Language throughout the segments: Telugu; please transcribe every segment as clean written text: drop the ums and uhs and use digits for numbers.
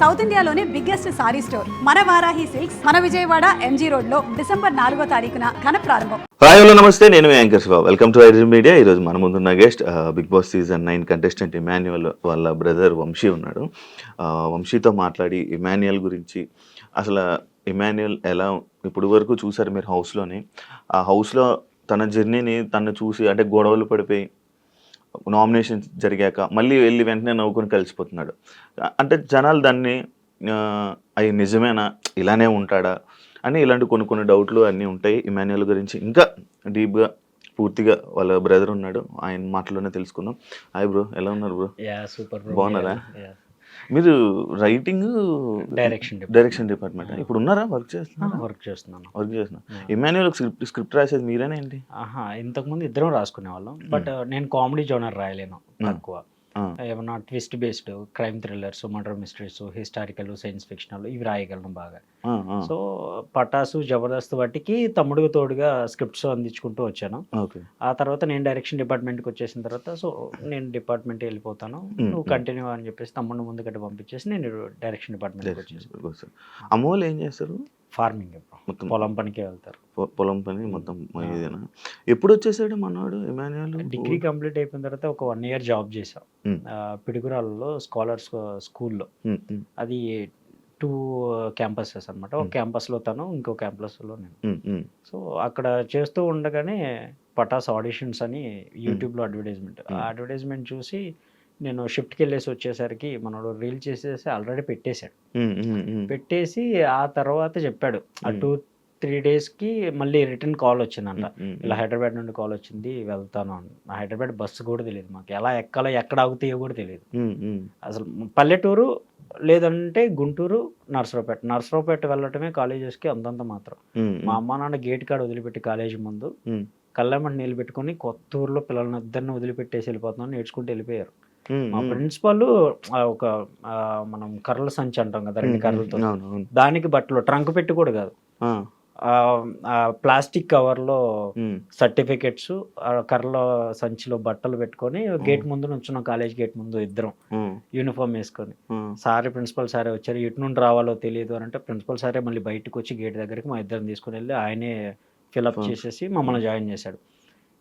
సౌత్ ఇండియాలోనే బిగ్గెస్ట్ సారీ స్టోర్ మన వారాహి సిల్క్స్ మన విజయవాడ ఎంజీ రోడ్ లో డిసెంబర్ 4వ తారీఖున ఘన ప్రారంభం. హాయ్ హలో నమస్తే, నేను మీ anchor Shiva. Welcome to iDream media. ఈరోజు మన ముందున్న guest big boss season 9 contestant Emmanuel వాళ్ళ బ్రదర్ వంశీ ఉన్నాడు. వంశీతో మాట్లాడి ఇమాన్యుయల్ గురించి, అసలు ఇమాన్యుయల్ ఎలా ఇప్పుడు వరకు చూసారు మీరు హౌస్లోని, ఆ హౌస్లో తన జర్నీని తను చూసి, అంటే గొడవలు పడిపోయి నామినేషన్ జరిగాక మళ్ళీ వెళ్ళి వెంటనే నవ్వుకొని కలిసిపోతున్నాడు. అంటే జనాలు దాన్ని అవి నిజమేనా, ఇలానే ఉంటాడా అని ఇలాంటి కొన్ని డౌట్లు అన్నీ ఉంటాయి ఇమాన్యుయల్ గురించి. ఇంకా డీప్గా పూర్తిగా వాళ్ళ బ్రదర్ ఉన్నాడు, ఆయన మాటలోనే తెలుసుకుందాం. హాయ్ బ్రో, ఎలా ఉన్నారు బ్రో? సూపర్, బాగున్నారా? మీరు రైటింగ్ డైరెక్షన్ డిపార్ట్మెంట్ ఇప్పుడు ఉన్నారా? వర్క్ చేస్తున్నా. ఇమాన్యుయల్ స్క్రిప్ట్ రాసేది మీరేనా ఏంటి? ఇంతకుముందు ఇద్దరం రాసుకునే వాళ్ళం, బట్ నేను కామెడీ జోనర్ రాయలేను, తక్కువ. ఏమన్నా twist based crime thrillers, murder mysteries, historical, science fictional ఇవి రాయగలను బాగా. సో పటాసు, జబర్దస్త్ వాటికి తమ్ముడుగా తోడుగా స్క్రిప్ట్స్ అందించుకుంటూ వచ్చాను. ఆ తర్వాత నేను డైరెక్షన్ డిపార్ట్మెంట్కి వచ్చేసిన తర్వాత, సో నేను డిపార్ట్మెంట్ వెళ్ళిపోతాను, నువ్వు కంటిన్యూ అని చెప్పేసి తమ్ముడిని ముందుకట్టు పంపించేసి నేను డైరెక్షన్ డిపార్ట్మెంట్కి వచ్చేసి. అమ్మోళ్ళు ఏం చేస్తారు? ఫార్మింగ్, మొత్తం పొలం పనికే వెళ్తారు. పొలం పని మొత్తం ఇదేనా? ఎప్పుడు వచ్చేసాడు మనవాడు ఇమాన్యుయల్? డిగ్రీ కంప్లీట్ అయిపోయిన తర్వాత ఒక 1 year జాబ్ చేసాం పిడుగురాళ్ళలో స్కాలర్స్ స్కూల్లో. అది 2 campuses అనమాట. ఒక క్యాంపస్లో తను, ఇంకో క్యాంపస్లో నేను. సో అక్కడ చేస్తూ ఉండగానే పటాస్ ఆడిషన్స్ అని యూట్యూబ్లో అడ్వర్టైజ్మెంట్, ఆ అడ్వర్టైజ్మెంట్ చూసి నేను షిఫ్ట్కి వెళ్ళేసి వచ్చేసరికి మనోడు రీల్ చేసేసి ఆల్రెడీ పెట్టేశాడు. పెట్టేసి ఆ తర్వాత చెప్పాడు, ఆ 2-3 daysకి మళ్ళీ రిటర్న్ కాల్ వచ్చిందంట, ఇలా హైదరాబాద్ నుండి కాల్ వచ్చింది, వెళ్తాను అని. నా హైదరాబాద్ బస్సు కూడా తెలియదు మాకు, ఎలా ఎక్కాలో ఎక్కడ ఆగుతాయో కూడా తెలియదు అసలు. పల్లెటూరు లేదంటే గుంటూరు, నర్సరావుపేట వెళ్ళటమే కాలేజెస్కి అంతంత మాత్రం. మా అమ్మ నాన్న గేట్ కాడ వదిలిపెట్టి కాలేజీ ముందు కళ్ళెమ్మటి నీళ్ళు పెట్టుకొని కొత్త ఊర్లో పిల్లల్ని ఇద్దరిని వదిలిపెట్టేసి వెళ్ళిపోతున్నాను, నేర్చుకుంటూ వెళ్ళిపోయారు. మా ప్రిన్సిపల్ ఒక మనం కర్రల సంచి అంటాం కదా, 2 కర్రలతో, దానికి బట్టలు ట్రంక్ పెట్టి కూడా కాదు, ప్లాస్టిక్ కవర్లో సర్టిఫికెట్స్, కర్రల సంచిలో బట్టలు పెట్టుకొని గేట్ ముందు నుంచున్నాం, కాలేజ్ గేట్ ముందు ఇద్దరం యూనిఫామ్ వేసుకొని. సారే ప్రిన్సిపల్ సారే వచ్చారు, ఎటు నుండి రావాలో తెలియదు అని అంటే ప్రిన్సిపల్ సారే మళ్ళీ బయటకు వచ్చి గేట్ దగ్గరికి మా ఇద్దరిని తీసుకుని వెళ్ళి ఆయనే ఫిల్అప్ చేసేసి మమ్మల్ని జాయిన్ చేశాడు.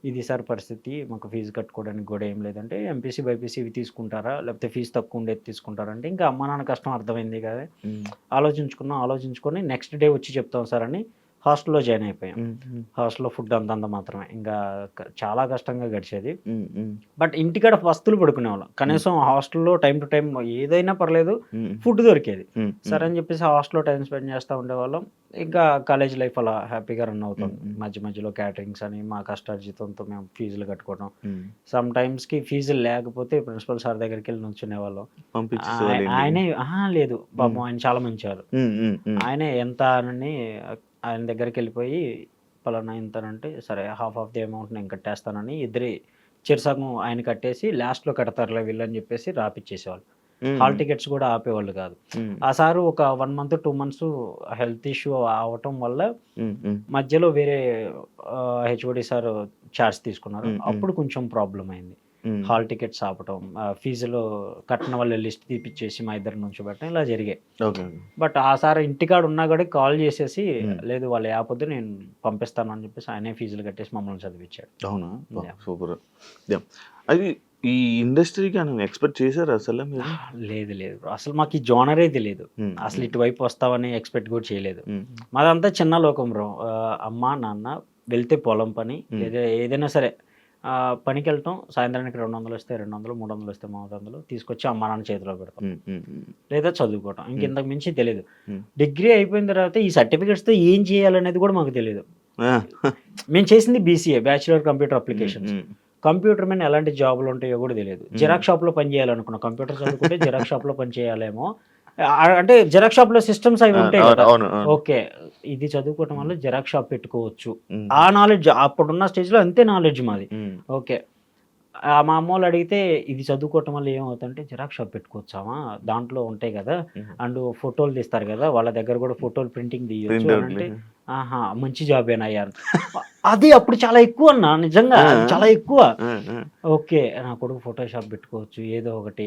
ఇది సార్ పరిస్థితి, మాకు ఫీజు కట్టుకోవడానికి కూడా ఏం లేదంటే ఎంపీసీ బైపీసీ ఇవి తీసుకుంటారా, లేకపోతే ఫీజు తక్కువ ఉండేది తీసుకుంటారంటే, ఇంకా అమ్మ నాన్న కష్టం అర్థమైంది కదా, ఆలోచించుకొని నెక్స్ట్ డే వచ్చి చెప్తాం సార్ అని హాస్టల్లో జాయిన్ అయిపోయాం. హాస్టల్లో ఫుడ్ అంతంత మాత్రమే, ఇంకా చాలా కష్టంగా గడిచేది. బట్ ఇంటికాడ వస్తువులు పడుకునేవాళ్ళం, కనీసం హాస్టల్లో టైం టు టైం ఏదైనా పర్లేదు ఫుడ్ దొరికేది. సరే అని చెప్పేసి హాస్టల్లో టైం స్పెండ్ చేస్తూ ఉండేవాళ్ళం. ఇంకా కాలేజ్ లైఫ్ అలా హ్యాపీగా రన్ అవుతుంది. మధ్యలో క్యాటరింగ్స్ అని మా కష్టార్జితంతో మేము ఫీజులు కట్టుకోవడం, సమ్ టైమ్స్కి ఫీజులు లేకపోతే ప్రిన్సిపల్ సార్ దగ్గరికి వెళ్ళి నుంచునేవాళ్ళం. ఆయనే లేదు పాపం, ఆయన చాలా మంచివారు. ఆయనే ఎంత అని ఆయన దగ్గరికి వెళ్ళిపోయి పలానా ఇంతనంటే, సరే హాఫ్ ఆఫ్ ది అమౌంట్ నేను కట్టేస్తానని ఇద్దరి చిరుసగం ఆయన కట్టేసి లాస్ట్లో కడతారులే వీళ్ళని చెప్పేసి రాపిచ్చేసేవాళ్ళు. హాల్ టికెట్స్ కూడా ఆపేవాళ్ళు కాదు. ఆ సారు ఒక 1 month 2 months హెల్త్ ఇష్యూ అవటం వల్ల మధ్యలో వేరే హెచ్ఓడి సార్ చార్జ్ తీసుకున్నారు. అప్పుడు కొంచెం ప్రాబ్లం అయింది. హాల్ టికెట్స్ ఆపటం, ఫీజులో కట్టిన వాళ్ళ లిస్ట్ తీపిచ్చేసి మా ఇద్దరి నుంచి పెట్టడం, ఇలా జరిగాయి. బట్ ఆ సార్ ఇంటికాడ ఉన్నా కూడా కాల్ చేసేసి, లేదు వాళ్ళు యాపొద్దు నేను పంపిస్తాను అని చెప్పేసి ఆయనే ఫీజులు కట్టేసి మమ్మల్ని చదివించాడు. అవునా, సూపర్. అది ఈ ఇండస్ట్రీకి అని ఎక్స్పెక్ట్ చేశారు అసలు మీరు? లేదు, అసలు మాకు ఈ జోనరే తెలియదు, అసలు ఇటువైపు వస్తావని ఎక్స్పెక్ట్ కూడా చేయలేదు. మాదంతా చిన్న లోకం బ్రో. అమ్మ నాన్న వెళ్తే పొలం పని, లేదా ఏదైనా సరే పనికి వెళ్తాం, సాయంత్రానికి 200 వస్తే 200, 300 వస్తే 300 తీసుకొచ్చి అమ్మ నాన్న చేతిలో పెడతాం, లేదా చదువుకోవటం, ఇంతకు మించి తెలియదు. డిగ్రీ అయిపోయిన తర్వాత ఈ సర్టిఫికెట్స్తో ఏం చేయాలనేది కూడా మాకు తెలియదు. మేము చేసింది BCA, bachelor computer applications. Computer మీద ఎలాంటి జాబులు ఉంటాయో కూడా తెలియదు. జిరాక్స్ షాప్లో పని చేయాలనుకున్నాం, కంప్యూటర్ చదువుకుంటే జిరాక్స్ షాప్లో పని చేయాలేమో, అంటే జిరాక్స్ షాప్లో సిస్టమ్స్ అవి ఉంటాయి కదా, ఓకే ఇది చదువుకోవటం వల్ల జిరాక్స్ షాప్ పెట్టుకోవచ్చు. ఆ నాలెడ్జ్ అప్పుడున్న స్టేజ్లో అంతే నాలెడ్జ్ మాది. ఓకే మా అమ్మ వాళ్ళు అడిగితే ఇది చదువుకోవటం వల్ల ఏమవుతుందంటే జిరాక్స్ షాప్ పెట్టుకోవచ్చామా దాంట్లో ఉంటాయి కదా అండ్ ఫోటోలు తీస్తారు కదా వాళ్ళ దగ్గర కూడా ఫోటోలు ప్రింటింగ్ తీయొచ్చు అని అంటే ఆహా మంచి జాబేనయ్యా అది అప్పుడు చాలా ఎక్కువ అన్న నిజంగా అది చాలా ఎక్కువ. ఓకే నా కొడుకు ఫోటో షాప్ పెట్టుకోవచ్చు ఏదో ఒకటి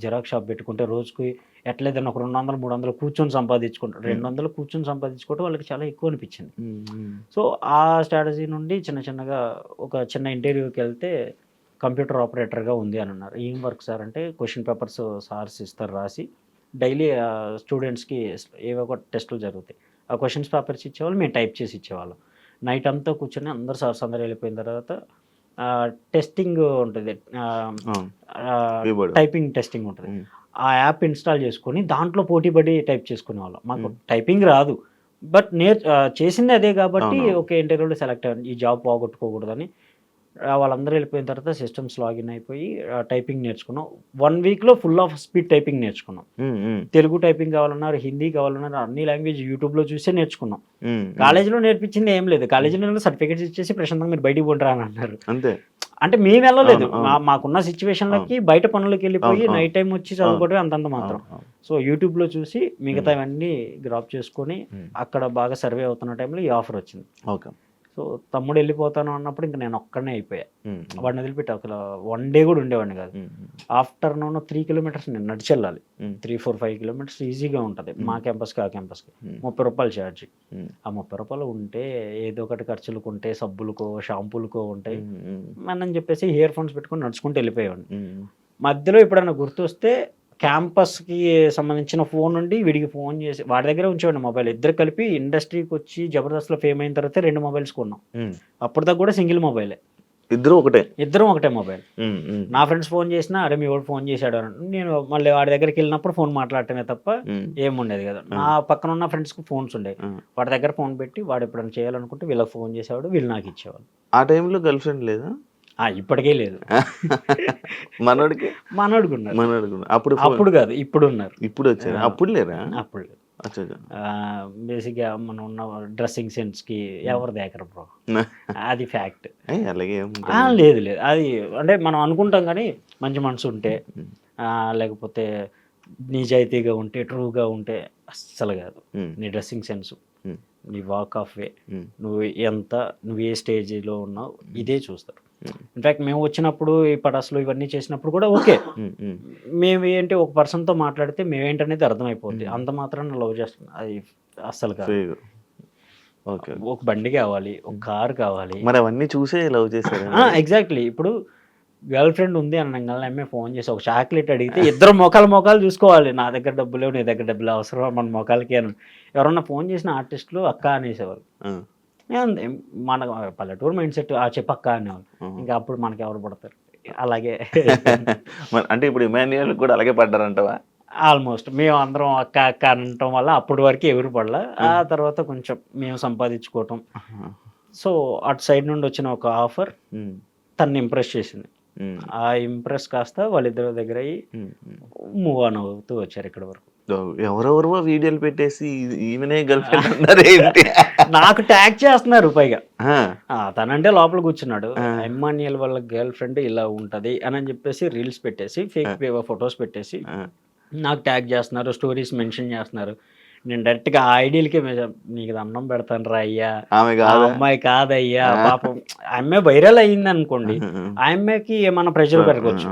జిరాక్స్ షాప్ పెట్టుకుంటే రోజుకి ఎట్లేదన్నా ఒక 200-300 కూర్చొని సంపాదించుకుంటారు 200 కూర్చొని సంపాదించుకోవటం వాళ్ళకి చాలా ఎక్కువ అనిపించింది. సో ఆ స్ట్రాటజీ నుండి చిన్న చిన్నగా ఒక చిన్న ఇంటర్వ్యూకి వెళ్తే కంప్యూటర్ ఆపరేటర్గా ఉంది అని అన్నారు. ఏం వర్క్ సార్ అంటే క్వశ్చన్ పేపర్స్ సార్స్ ఇస్తారు రాసి డైలీ స్టూడెంట్స్కి ఏవో ఒక టెస్టులు జరుగుతాయి ఆ క్వశ్చన్స్ పేపర్స్ ఇచ్చేవాళ్ళు మేము టైప్ చేసి ఇచ్చేవాళ్ళం. నైట్ అంతా కూర్చొని అందరు సార్స్ అందరు వెళ్ళిపోయిన తర్వాత టెస్టింగ్ ఉంటుంది టైపింగ్ టెస్టింగ్ ఉంటుంది ఆ యాప్ ఇన్స్టాల్ చేసుకొని దాంట్లో పోటీ పడి టైప్ చేసుకునే వాళ్ళం. మాకు టైపింగ్ రాదు బట్ చేసింది అదే కాబట్టి ఓకే ఇంటర్వ్యూలో సెలెక్ట్ అయ్యాను ఈ జాబ్ పోగొట్టుకోకూడదని వాళ్ళందరూ వెళ్ళిపోయిన తర్వాత సిస్టమ్స్ లాగిన్ అయిపోయి టైపింగ్ నేర్చుకున్నాం. 1 వీక్లో ఫుల్ ఆఫ్ స్పీడ్ టైపింగ్ నేర్చుకున్నాం. తెలుగు టైపింగ్ కావాలన్నారు హిందీ కావాలన్నారు అన్ని లాంగ్వేజ్ యూట్యూబ్లో చూసే నేర్చుకున్నాం. కాలేజీలో నేర్పించింది ఏం లేదు కాలేజీలో సర్టిఫికేట్స్ ఇచ్చేసి ప్రశాంతంగా మీరు బయటికి పోండి అని అన్నారు. అంతే అంటే మేము వెళ్ళలేదు మాకున్న సిచ్యువేషన్లకి బయట పనులకి వెళ్ళిపోయి నైట్ టైం వచ్చి చదువుకోవడమే అంతంత మాత్రం. సో యూట్యూబ్లో చూసి మిగతా ఇవన్నీ గ్రాప్ చేసుకొని అక్కడ బాగా సర్వే అవుతున్న టైంలో ఈ ఆఫర్ వచ్చింది. ఓకే సో తమ్ముడు వెళ్ళిపోతాను అన్నప్పుడు ఇంకా నేను ఒక్కడనే అయిపోయా. వాడిని వదిలిపెట్టి అసలు 1 డే కూడా ఉండేవాడిని కాదు. ఆఫ్టర్నూన్ 3 కిలోమీటర్స్ నేను నడిచి వెళ్ళాలి 3-4-5 కిలోమీటర్స్ ఈజీగా ఉంటుంది మా క్యాంపస్కి ఆ క్యాంపస్కి 30 రూపాయలు ఛార్జ్. ఆ 30 రూపాయలు ఉంటే ఏదో ఒకటి ఖర్చులకు ఉంటే సబ్బులకో షాంపూలకో ఉంటాయి మనం చెప్పేసి ఇయర్ ఫోన్స్ పెట్టుకొని నడుచుకుంటూ వెళ్ళిపోయేవాడిని. మధ్యలో ఎప్పుడైనా గుర్తొస్తే క్యాంపస్కి సంబంధించిన ఫోన్ నుండి వీడికి ఫోన్ చేసి వాడి దగ్గర ఉంచేవాడిని మొబైల్. ఇద్దరు కలిపి ఇండస్ట్రీకి వచ్చి జబర్దస్త్లో ఫేమ్ అయిన తర్వాత 2 మొబైల్స్ కొన్నాం. అప్పటిదాకా కూడా సింగిల్ మొబైలే ఇద్దరం ఒకటే మొబైల్. నా ఫ్రెండ్స్ ఫోన్ చేసినా అరే మీ వాడు ఫోన్ చేశాడు అని నేను మళ్ళీ వాడి దగ్గరికి వెళ్ళినప్పుడు ఫోన్ మాట్లాడటమే తప్ప ఏముండేది కదా. నా పక్కన ఉన్న ఫ్రెండ్స్కి ఫోన్స్ ఉండేవి వాడి దగ్గర ఫోన్ పెట్టి వాడు ఎప్పుడైనా చేయాలనుకుంటే వీళ్ళకి ఫోన్ చేసేవాడు వీళ్ళు నాకు ఇచ్చేవాళ్ళు. ఆ టైంలో గర్ల్ ఫ్రెండ్ లేదా? ఇప్పటికే లేదు. మనోడికి ఉన్నారు అప్పుడు కాదు ఇప్పుడు ఉన్నారు. ఇప్పుడు వచ్చారు అప్పుడు లేరా? అప్పుడు లేదు. బేసిక్గా మనం ఉన్న డ్రెస్సింగ్ సెన్స్కి ఎవరు దేకరు బ్రో అది ఫ్యాక్ట్. లేదు అది అంటే మనం అనుకుంటాం కానీ మంచి మనసు ఉంటే లేకపోతే నిజాయితీగా ఉంటే ట్రూగా ఉంటే అస్సలు కాదు. నీ డ్రెస్సింగ్ సెన్స్ నీ వాక్ ఆఫ్ వే నువ్వు ఏ స్టేజ్లో ఉన్నావు ఇదే చూస్తారు. ఇన్ఫ్యాక్ట్ మేము వచ్చినప్పుడు ఈ పటాసులు ఇవన్నీ చేసినప్పుడు కూడా ఓకే మేము ఏంటి ఒక పర్సన్తో మాట్లాడితే మేమేంటనేది అర్థమైపోద్ది. అంత మాత్రం లవ్ చేస్తున్నాం అది అస్సలు కాదు. ఒక బండి కావాలి ఒక కారు కావాలి మరి అవన్నీ చూసే లవ్ చేశారు. ఎగ్జాక్ట్లీ. ఇప్పుడు గర్ల్ ఫ్రెండ్ ఉంది అనగానే అమ్మే ఫోన్ చేసి ఒక చాక్లెట్ అడిగితే ఇద్దరు మొఖాలు చూసుకోవాలి. నా దగ్గర డబ్బులు లేవు నీ దగ్గర డబ్బులు అవసరం మన మొఖాలకి అని. ఎవరన్నా ఫోన్ చేసిన ఆర్టిస్టులు అక్క అనేసేవారు. మన పల్లెటూరు మైండ్ సెట్ చెప్పక్క అనేవాళ్ళు. ఇంకా అప్పుడు మనకి ఎవరు పడతారు అలాగే. అంటే ఇప్పుడు ఇమాన్యుయల్ కూడా అలాగే పడ్డారంటవా? ఆల్మోస్ట్ మేము అందరం అక్క అక్క అనటం వల్ల అప్పటి వరకు ఎవరు పడలా. ఆ తర్వాత కొంచెం మేము సంపాదించుకోవటం. సో అటు సైడ్ నుండి వచ్చిన ఒక ఆఫర్ తన్ని ఇంప్రెస్ చేసింది. ఆ ఇంప్రెస్ కాస్త వాళ్ళిద్దరి దగ్గర అయ్యి మూవ్ ఆన్ అవుతూ వచ్చారు ఇక్కడ వరకు. ఎవరెవరో వీడియోలు పెట్టేసి ఈమెనే గర్ల్ ఫ్రెండ్ అన్నారు ఏంటి? నాకు ట్యాగ్ చేస్తున్నారు పైగా. తనంటే లోపల కూర్చున్నాడు ఇమ్మాన్యుయల్ వాళ్ళ గర్ల్ ఫ్రెండ్ ఇలా ఉంటది అని చెప్పేసి రీల్స్ పెట్టేసి ఫేక్ ఫొటోస్ పెట్టేసి నాకు ట్యాగ్ చేస్తున్నారు స్టోరీస్ మెన్షన్ చేస్తున్నారు. నేను డైరెక్ట్గా ఆ ఐడియల్కి నీకు దండం పెడతాను రా అయ్యా అమ్మాయి కాదయ్యా పాపం అమ్మాయి వైరల్ అయ్యింది అనుకోండి ఆ అమ్మాయికి ఏమన్నా ప్రెషర్ పెరగవచ్చు.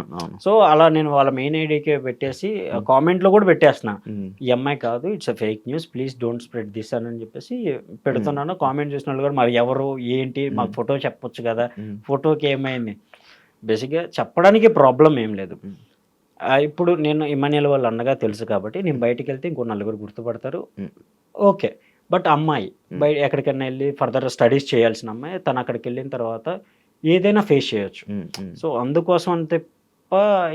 సో అలా నేను వాళ్ళ మెయిన్ ఐడియాకి పెట్టేసి కామెంట్లో కూడా పెట్టేస్తున్నా ఈ అమ్మాయి కాదు it's a fake news please don't spread this అని చెప్పేసి పెడుతున్నాను. కామెంట్ చేసిన వాళ్ళు కూడా మరి ఎవరు ఏంటి మాకు ఫోటో చెప్పొచ్చు కదా ఫోటోకి ఏమైంది. బేసిక్గా చెప్పడానికి ప్రాబ్లం ఏం లేదు. ఇప్పుడు నేను ఇమాన్యుయల్ వాళ్ళు అన్నగా తెలుసు కాబట్టి నేను బయటికి వెళ్తే ఇంకో 4 గుర్తుపడతారు ఓకే. బట్ అమ్మాయి బయట ఎక్కడికైనా వెళ్ళి ఫర్దర్ స్టడీస్ చేయాల్సిన అమ్మాయి తను అక్కడికి వెళ్ళిన తర్వాత ఏదైనా ఫేస్ చేయొచ్చు. సో అందుకోసం అంతే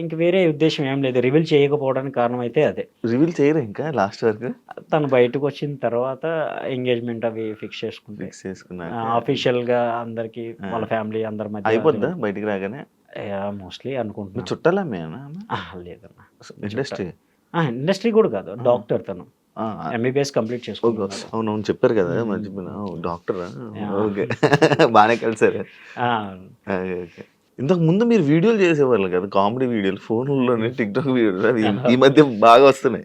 ఇంక వేరే ఉద్దేశం ఏం లేదు. రివీల్ చేయకపోవడానికి కారణం అయితే అదే. రివీల్ చేయరు ఇంకా లాస్ట్ వరకు. తను బయటకు వచ్చిన తర్వాత ఎంగేజ్మెంట్ అవి ఫిక్స్ చేసుకున్నారు ఆఫీషియల్గా అందరికి వాళ్ళ ఫ్యామిలీ అందరి మధ్య అయిపోద్దా బయటికి రాగానే? మోస్ట్లీ అనుకుంటున్నా. చుట్టాలా? లేదన్నా ఇండస్ట్రీ కూడా కాదు డాక్టర్ తను ఎంబీబీఎస్ కంప్లీట్ చేసుకుంటున్నాడు. అవునవును చెప్పారు కదా మర్చిపోయినా డాక్టరా? ఓకే బాగానే కలిసారు. ఇంతకు ముందు మీరు వీడియోలు చేసేవాళ్ళు కదా, కామెడీ వీడియోలు ఫోన్లోనే, టిక్టాక్ వీడియోలు అవి ఈ మధ్య బాగా వస్తున్నాయి.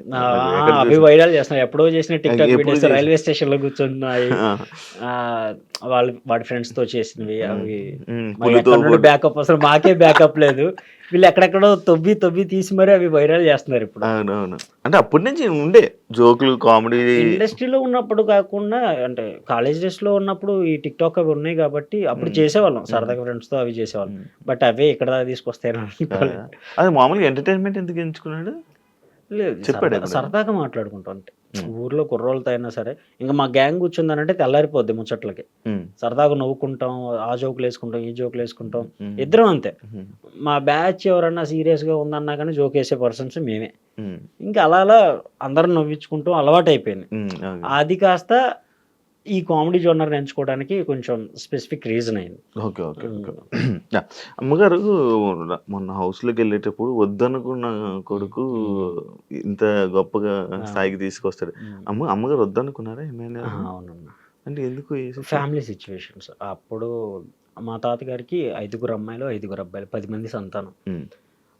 అవి వైరల్ చేస్తున్నాయి. ఎప్పుడో చేసిన టిక్టాక్ ఎప్పుడు వీడియోస్ చేసిన? రైల్వే స్టేషన్ లో కూర్చున్నాయి, వాడి ఫ్రెండ్స్ తో చేసినవి. అవి బ్యాకప్ అసలు మాకే బ్యాకప్ లేదు, వీళ్ళు ఎక్కడెక్కడో తొవ్వి తీసి మరి అవి వైరల్ చేస్తున్నారు ఇప్పుడు. అవునవును, అంటే అప్పటి నుంచి ఉండే జోకులు కామెడీ. ఇండస్ట్రీలో ఉన్నప్పుడు కాకుండా అంటే కాలేజ్ డేస్ లో ఉన్నప్పుడు ఈ టిక్ టాక్ అవి ఉన్నాయి కాబట్టి అప్పుడు చేసేవాళ్ళం సరదాగా ఫ్రెండ్స్ తో, అవి చేసేవాళ్ళం. బట్ అవే ఇక్కడ దాకా తీసుకొస్తాయి. అది మామూలుగా ఎంటర్టైన్మెంట్ ఎందుకు ఎంచుకున్నాడు? లేదు, చెప్పాడు సరదాగా మాట్లాడుకుంటాం అంటే ఊర్లో కుర్రోళ్ళతో అయినా సరే. ఇంకా మా గ్యాంగ్ కూర్చుందనంటే తెల్లారిపోద్ది ముచ్చట్లకి, సరదాగా నవ్వుకుంటాం, ఆ జోకులు వేసుకుంటాం, ఈ జోకులు వేసుకుంటాం, ఇద్దరం అంతే. మా బ్యాచ్ ఎవరన్నా సీరియస్ గా ఉందన్నా కానీ జోక్ వేసే పర్సన్స్ మేమే. ఇంకా అలా అందరం నవ్వించుకుంటాం, అలవాటు అయిపోయింది. అది కాస్త ఈ కామెడీ జోనర్ ఎంచుకోవడానికి కొంచెం స్పెసిఫిక్ రీజన్ అయింది. Okay okay okay. అమ్మగారు మొన్న హౌస్లోకి వెళ్ళేటప్పుడు వద్దనుకున్న కొడుకు ఇంత గొప్పగా స్థాయికి తీసుకొస్తాడు. అమ్మగారు వద్దనుకున్నారా ఏమైనా? అవునన్నా, అంటే ఎందుకు? Family situations. అప్పుడు మా తాతగారికి 5 అమ్మాయిలు 5 అబ్బాయిలు, 10 మంది సంతానం.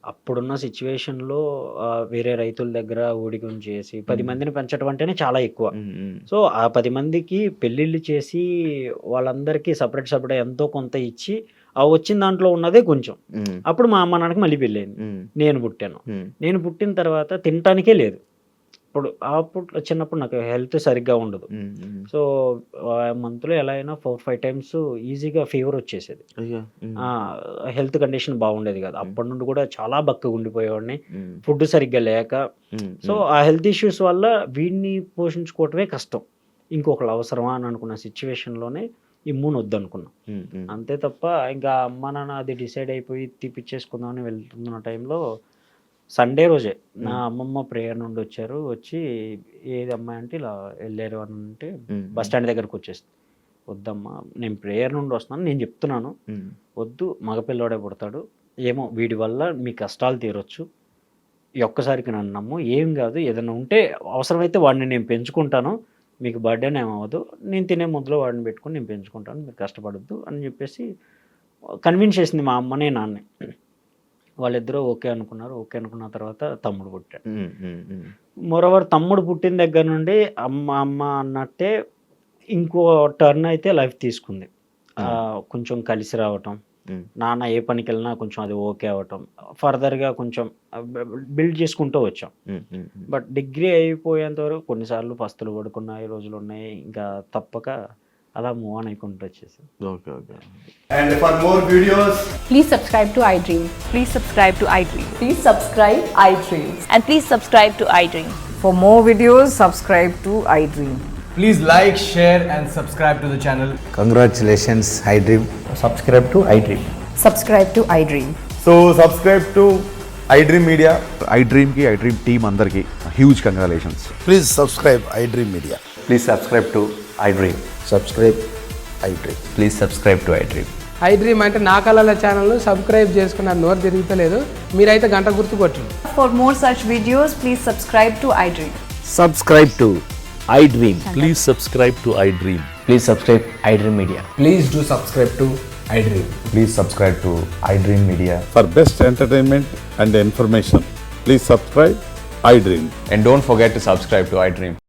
అప్పుడున్న సిచ్యువేషన్లో వేరే రైతుల దగ్గర ఊడిగం చేసి 10 మందిని పెంచడం అంటేనే చాలా ఎక్కువ. సో ఆ 10 మందికి పెళ్ళిళ్ళు చేసి వాళ్ళందరికీ సపరేట్ ఎంతో కొంత ఇచ్చి ఆ వచ్చిన దాంట్లో ఉన్నదే కొంచెం. అప్పుడు మా అమ్మ నాన్నకి మళ్ళీ పెళ్ళయింది, నేను పుట్టాను. నేను పుట్టిన తర్వాత తినటానికే లేదు. అప్పుడు చిన్నప్పుడు నాకు హెల్త్ సరిగ్గా ఉండదు. సో మంత్లో ఎలా అయినా 4-5 టైమ్స్ ఈజీగా ఫీవర్ వచ్చేసేది. హెల్త్ కండిషన్ బాగుండేది కాదు. అప్పటి నుండి కూడా చాలా బక్కగా ఉండిపోయేవాడిని, ఫుడ్ సరిగ్గా లేక. సో ఆ హెల్త్ ఇష్యూస్ వల్ల వీడిని పోషించుకోవటమే కష్టం, ఇంకొకరు అవసరమా అని అనుకున్న సిచ్యువేషన్లోనే ఇమ్యూన్ వద్దనుకున్నాం. అంతే తప్ప ఇంకా అమ్మ నాన్న అది డిసైడ్ అయిపోయి తీపిచ్చేసుకుందామని వెళ్తున్న టైంలో సండే రోజే నా అమ్మమ్మ ప్రేయర్ నుండి వచ్చి ఏది అమ్మాయి అంటే ఇలా వెళ్ళారు అని అంటే బస్ స్టాండ్ దగ్గరకు వచ్చేస్తుంది. వద్దమ్మా, నేను ప్రేయర్ నుండి వస్తున్నాను, నేను చెప్తున్నాను వద్దు, మగపిల్లవాడే పుడతాడు, ఏమో వీడి వల్ల మీ కష్టాలు తీరొచ్చు, ఈ ఒక్కసారికి నన్ను నమ్ము, ఏం కాదు, ఏదైనా ఉంటే అవసరమైతే వాడిని నేను పెంచుకుంటాను, మీకు బర్త్డేనే ఏమవ్వదు, నేను తినే ముద్దులో వాడిని పెట్టుకుని నేను పెంచుకుంటాను, మీరు కష్టపడద్దు అని చెప్పేసి కన్విన్స్ చేసింది మా అమ్మనే నాన్నే. వాళ్ళిద్దరూ ఓకే అనుకున్నారు. ఓకే అనుకున్న తర్వాత తమ్ముడు పుట్టాడు. మోరోవర్ తమ్ముడు పుట్టిన దగ్గర నుండి అమ్మ అన్నట్టే ఇంకో టర్న్ అయితే లైఫ్ తీసుకుంది. కొంచెం కలిసి రావటం, నాన్న ఏ పనికి వెళ్ళినా కొంచెం అది ఓకే అవ్వటం, ఫర్దర్గా కొంచెం బిల్డ్ చేసుకుంటూ వచ్చాం. బట్ డిగ్రీ అయిపోయేంత వరకు కొన్నిసార్లు పస్తులు పడుకున్న రోజులు ఉన్నాయి. ఇంకా తప్పక అలా మూవ్ ఆన్ అయికుంటూ వచ్చేసి. Okay okay. And for more videos, Please subscribe to iDream. Please subscribe to iDream. Please subscribe iDream. And please subscribe to iDream. For more videos, subscribe to iDream. please like, share and subscribe to the channel. Congratulations, iDream. Subscribe to iDream. Subscribe to iDream. So subscribe to iDream Media. iDream ki iDream team andarki huge congratulations. Please subscribe iDream Media. Please subscribe to iDream. Subscribe iDream. Please subscribe to iDream. iDream అంటే నా కళల ఛానల్ సబ్స్క్రైబ్ చేసుకున్న నోరు తిరుగుతలేదు, మీరైతే గంట గుర్తు కొట్టండి. For more such videos, please subscribe to iDream. Subscribe to iDream. Please subscribe to iDream. Please subscribe iDream Media. Please do subscribe to iDream. Please subscribe to iDream Media. For best entertainment and information, please subscribe iDream. And don't forget to subscribe to iDream.